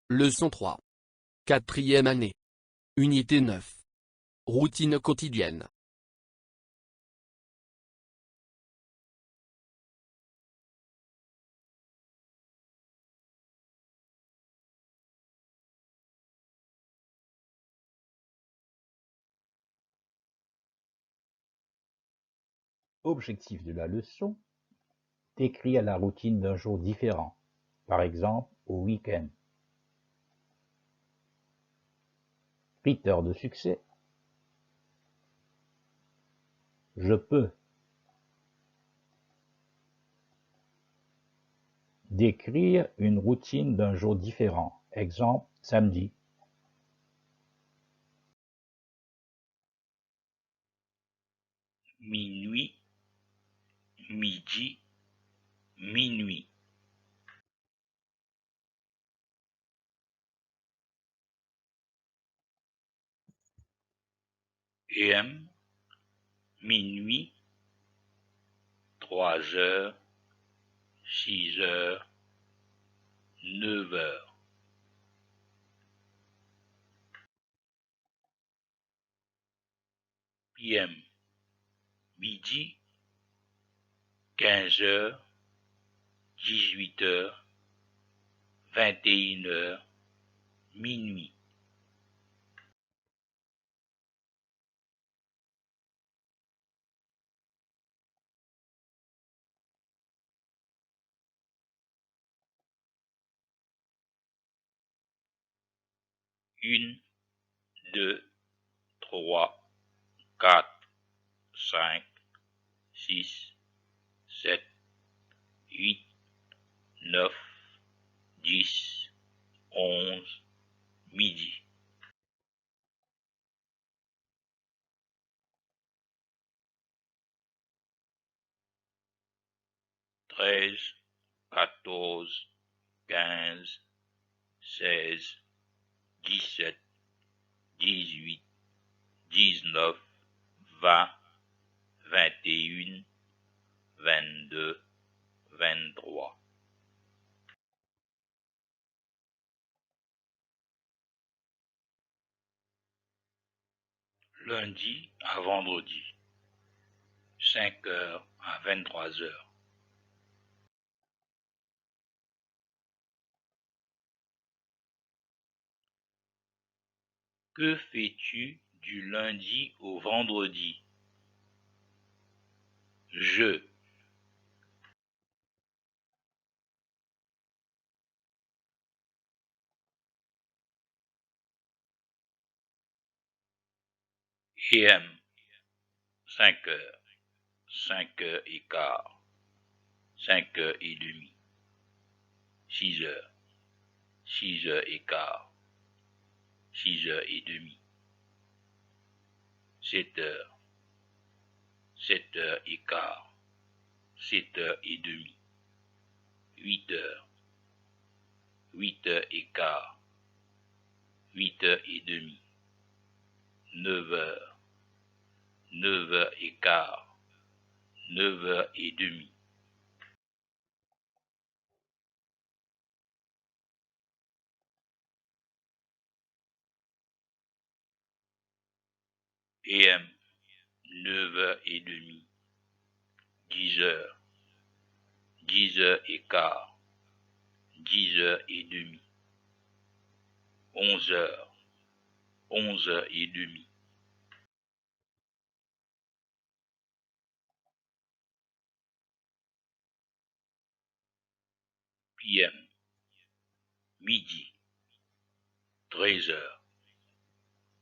Leçon 3. Quatrième année. Unité 9. Routine quotidienne. Objectif de la leçon: décrire la routine d'un jour différent, par exemple au week-end. Critères de succès: je peux décrire une routine d'un jour différent, exemple samedi. Minuit, midi, minuit. AM, minuit, 3 heures, 6 heures, 9 heures. PM, midi, 15 heures, 18 heures, 21 heures, minuit. Une, 2, 3, 4, 5, 6, 7, 8, 9, 10, 11, midi. Treize, 14, 15, 16, 17, 18, 19, 20, 21, 22, 23. Lundi à vendredi, 5 heures à 23 heures. Que fais-tu du lundi au vendredi? Je. AM, 5 heures, 5 heures et quart, 5 heures et demie, 6 heures, 6 heures et quart, 6 heures et demie, 7 heures, 7 heures et quart, 7 heures et demie, 8 heures, 8 heures et quart, 8 heures et demie, 9 heures, 9 heures et quart, 9 heures et demie. AM, 9 heures et demie, 10 heures, 10 heures et quart, 10 heures et demie, 11 heures, 11 heures et demie. PM, midi, 13 heures,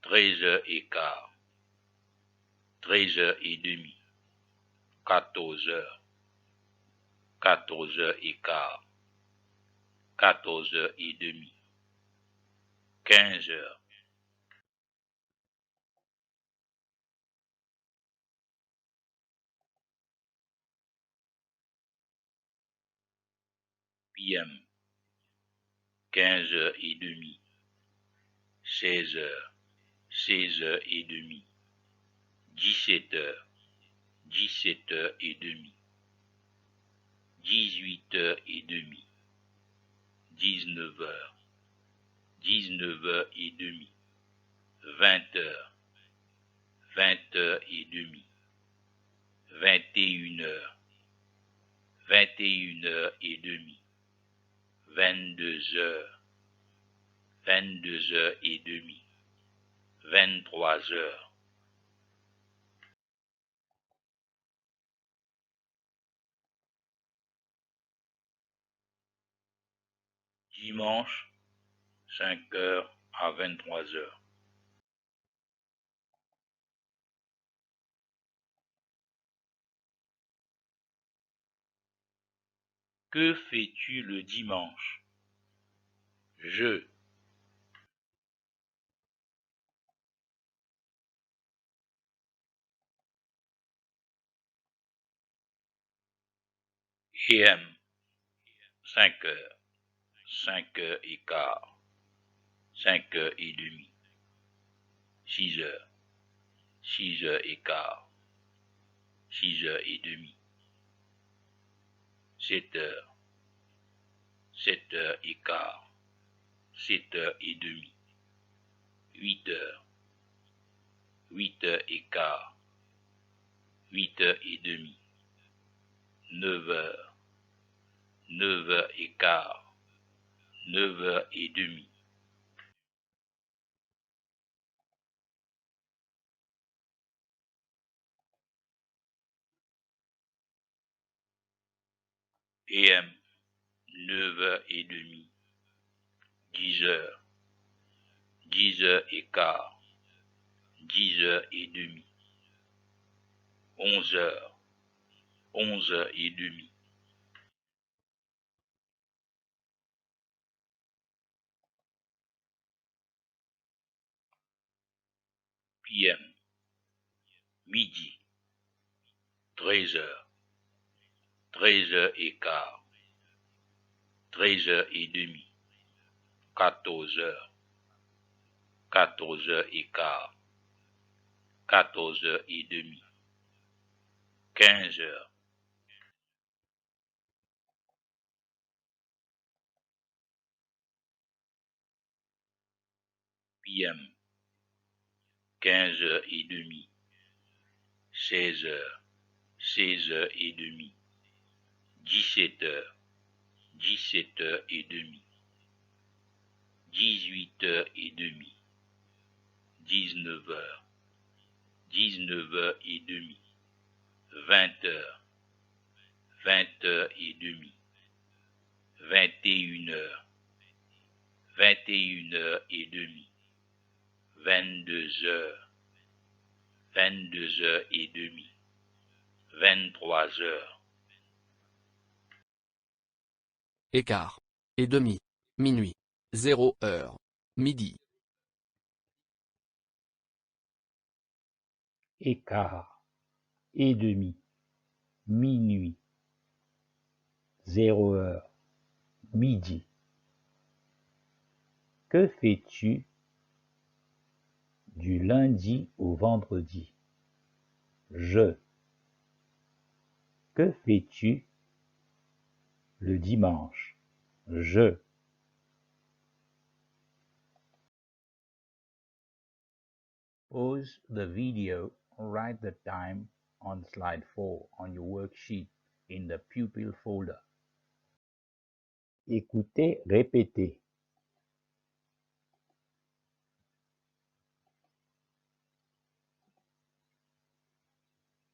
13 heures et quart, 13 heures et demie, 14 heures, 14 heures et quart, 14 heures et demie, 15 heures. PM, 15 heures et demie, 16 heures, 16 heures et demie, 17 heures, 17 heures et demie, 18 heures et demie, 19 heures, 19h30, 20h, 20h30, 21h, 21h30, 22h, 22h30, 23h. Dimanche, 5h à 23h. Que fais-tu le dimanche? Je. AM, 5h, 5h15, 5h30, 6h, 6h15, 6h30, 7h, 7h15, 7h30, 8h, 8h15, 8h30, 9h, 9h15, 9h30. AM, 9h30, 10h, 10h15, 10h30, 11h, 11h30. PM, midi, 13h, 13h15, 13h30, 14h, 14h15, 14h30, 15h. PM, 15h30, 16h, 16h30, 17h, 17h30, 18h30, 19h, 19h30, 20h, 20h30, 21h, 21h30, 22h, 22h30, 23h. Écart. Et demi. Minuit. 0h. Midi. Écart. Et demi. Minuit. 0h. Midi. Que fais-tu du lundi au vendredi? Je. Que fais-tu le dimanche? Je. Pause the video, write the time on slide 4 on your worksheet in the pupil folder. Écoutez, répétez.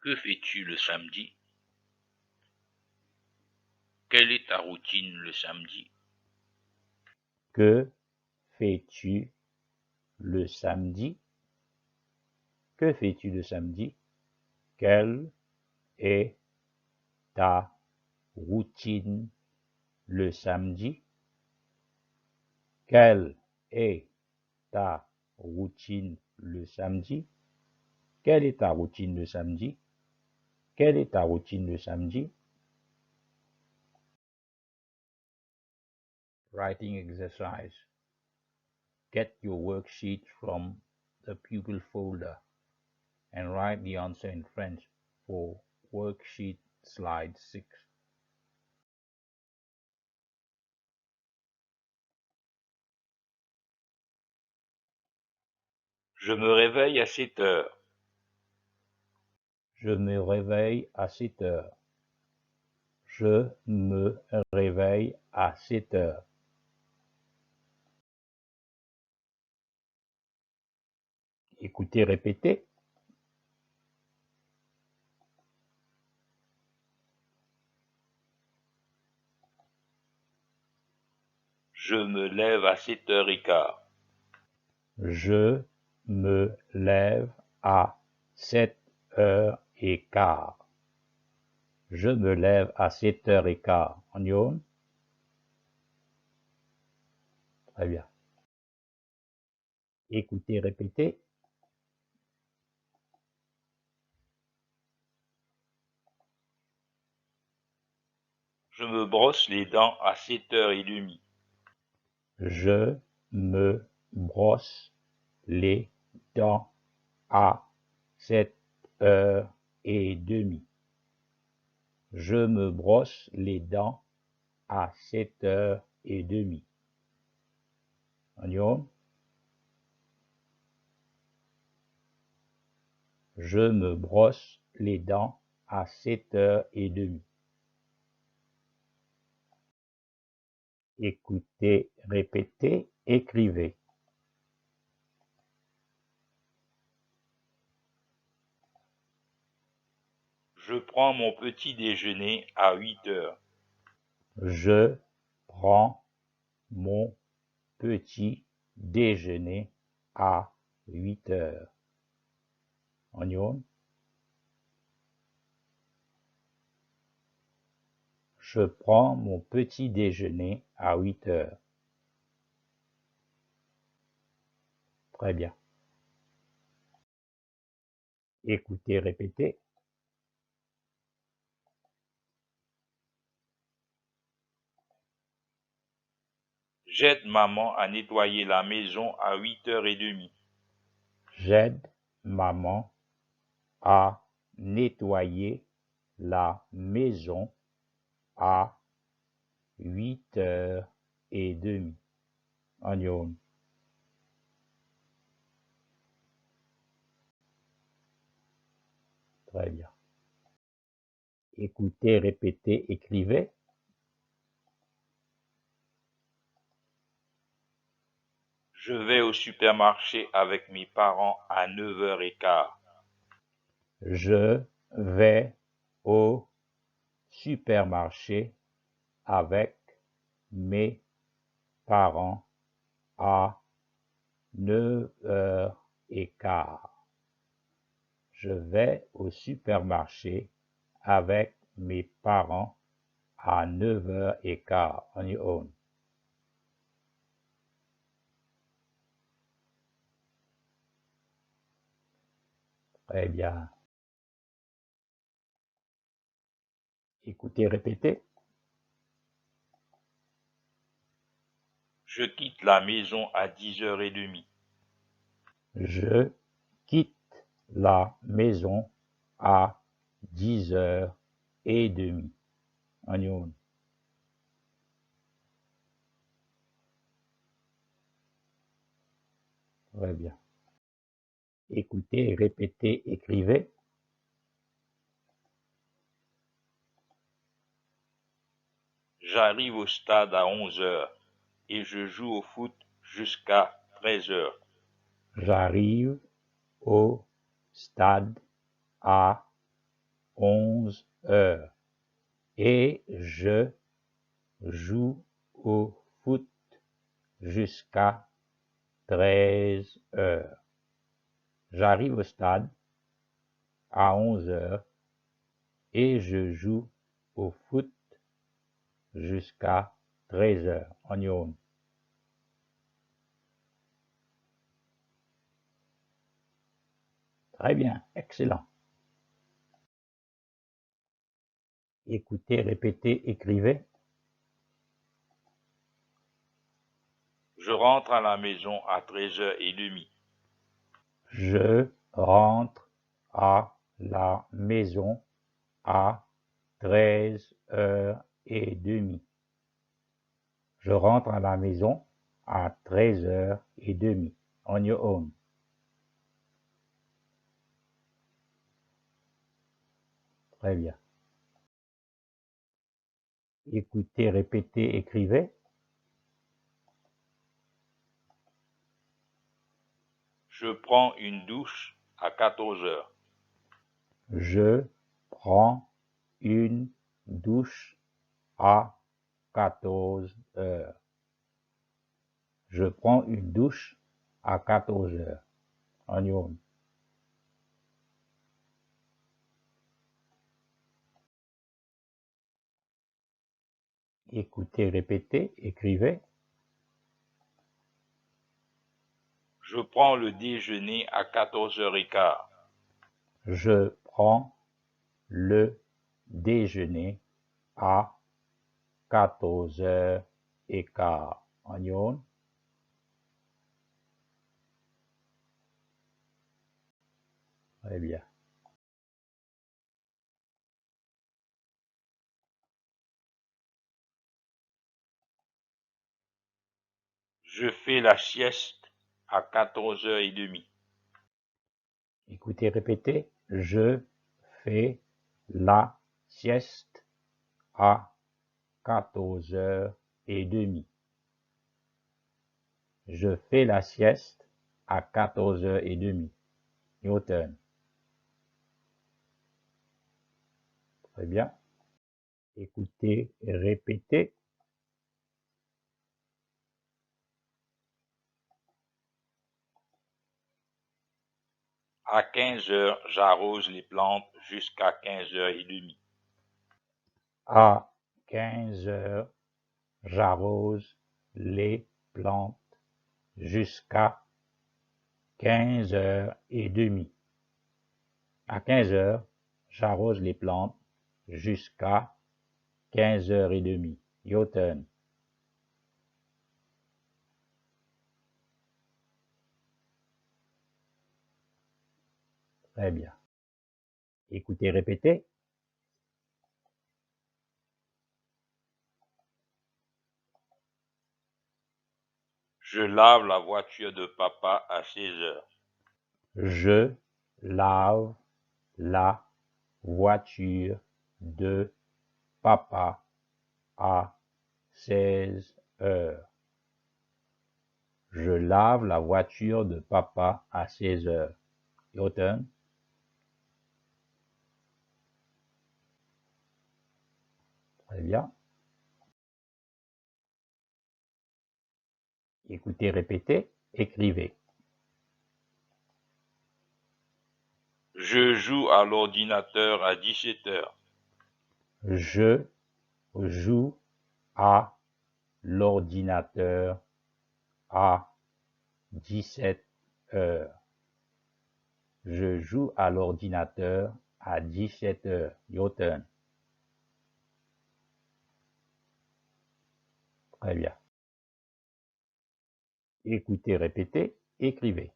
Que fais-tu le samedi? Quelle est ta routine le samedi? Que fais-tu le samedi? Que fais-tu le samedi? Quelle est ta routine le samedi? Quelle est ta routine le samedi? Quelle est ta routine le samedi? Quelle est ta routine le samedi? Writing exercise. Get your worksheet from the pupil folder and write the answer in French for worksheet slide 6. Je me réveille à 7 heures. Je me réveille à 7 heures. Je me réveille à 7 heures. Écoutez, répétez. Je me lève à 7h15. Je me lève à 7h15. Je me lève à 7h15. On y va? Très bien. Écoutez, répétez. Je me brosse les dents à 7h30. Je me brosse les dents à 7h30. Je me brosse les dents à 7h30. On y va? Je me brosse les dents à 7h30. Écoutez, répétez, écrivez. Je prends mon petit déjeuner à 8h. Je prends mon petit déjeuner à 8h. On y va? Je prends mon petit déjeuner à 8h. Très bien. Écoutez, répétez. J'aide maman à nettoyer la maison à 8h30. J'aide maman à nettoyer la maison à 8h30. On y va? Très bien. Écoutez, répétez, écrivez. Je vais au supermarché avec mes parents à 9h15. Je vais au supermarché avec mes parents à 9h15. Je vais au supermarché avec mes parents à 9h15. On y va. Très bien. Écoutez, répétez. Je quitte la maison à 10h30. Je quitte la maison à 10h30. On y va. Très bien. Écoutez, répétez, écrivez. J'arrive au stade à 11h et je joue au foot jusqu'à 13h. J'arrive au stade à 11h et je joue au foot jusqu'à 13h. J'arrive au stade à 11h et je joue au foot jusqu'à 13h. On y va. Très bien, excellent. Écoutez, répétez, écrivez. Je rentre à la maison à 13h30. Je rentre à la maison à 13h30. Je rentre à la maison à 13h30. On your own. Très bien. Écoutez, répétez, écrivez. Je prends une douche à 14 heures. Je prends une douche à 14 heures. Je prends une douche à 14 heures. On y va. Écoutez, répétez, écrivez. Je prends le déjeuner à 14h15. Je prends le déjeuner à 14h15. On y va. Très bien. Je fais la sieste à 14h30. Écoutez, répétez. Je fais la sieste à 14h30. Je fais la sieste à 14h30. Your turn. Très bien. Écoutez et répétez. À 15h, j'arrose les plantes jusqu'à 15h30. À 15h, j'arrose les plantes jusqu'à 15h30. À 15h, j'arrose les plantes jusqu'à 15h30. Your turn. Très bien. Écoutez, répétez. Je lave la voiture de papa à 16h. Je lave la voiture de papa à 16h. Je lave la voiture de papa à 16h. Your turn. Très bien. Écoutez, répétez, écrivez. Je joue à l'ordinateur à 17h. Je joue à l'ordinateur à 17h. Je joue à l'ordinateur à 17h. Your turn. Très bien. Écoutez, répétez, écrivez.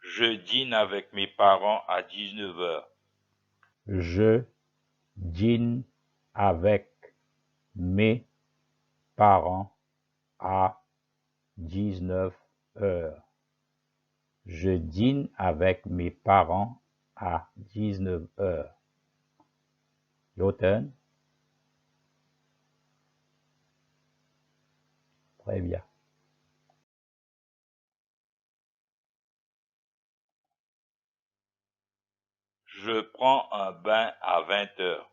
Je dîne avec mes parents à 19h. Je dîne avec mes parents à 19h. Je dîne avec mes parents à 19h. Your turn. Très bien. Je prends un bain à 20h.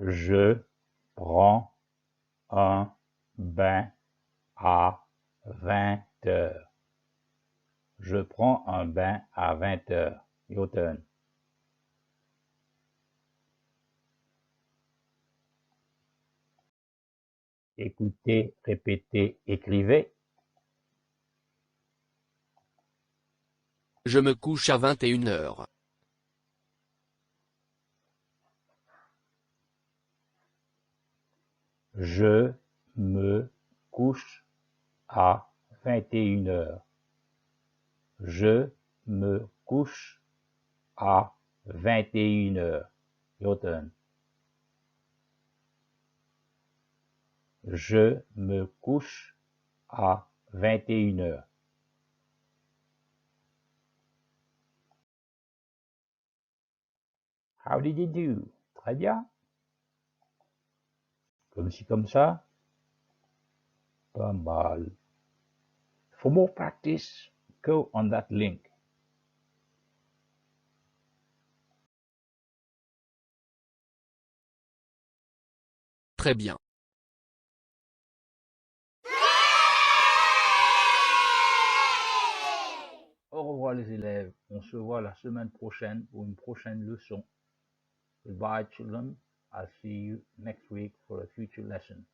Je prends un bain à 20h. Je prends un bain à 20h. Your turn. Écoutez, répétez, écrivez. Je me couche à 21h. Je me couche à 21h. Je me couche à 21h. Your turn. Je me couche à 21h. How did you do? Très bien. Comme ci, comme ça. Pas mal. For more practice, go on that link. Très bien. Au revoir les élèves. On se voit la semaine prochaine pour une prochaine leçon. Goodbye children. I'll see you next week for a future lesson.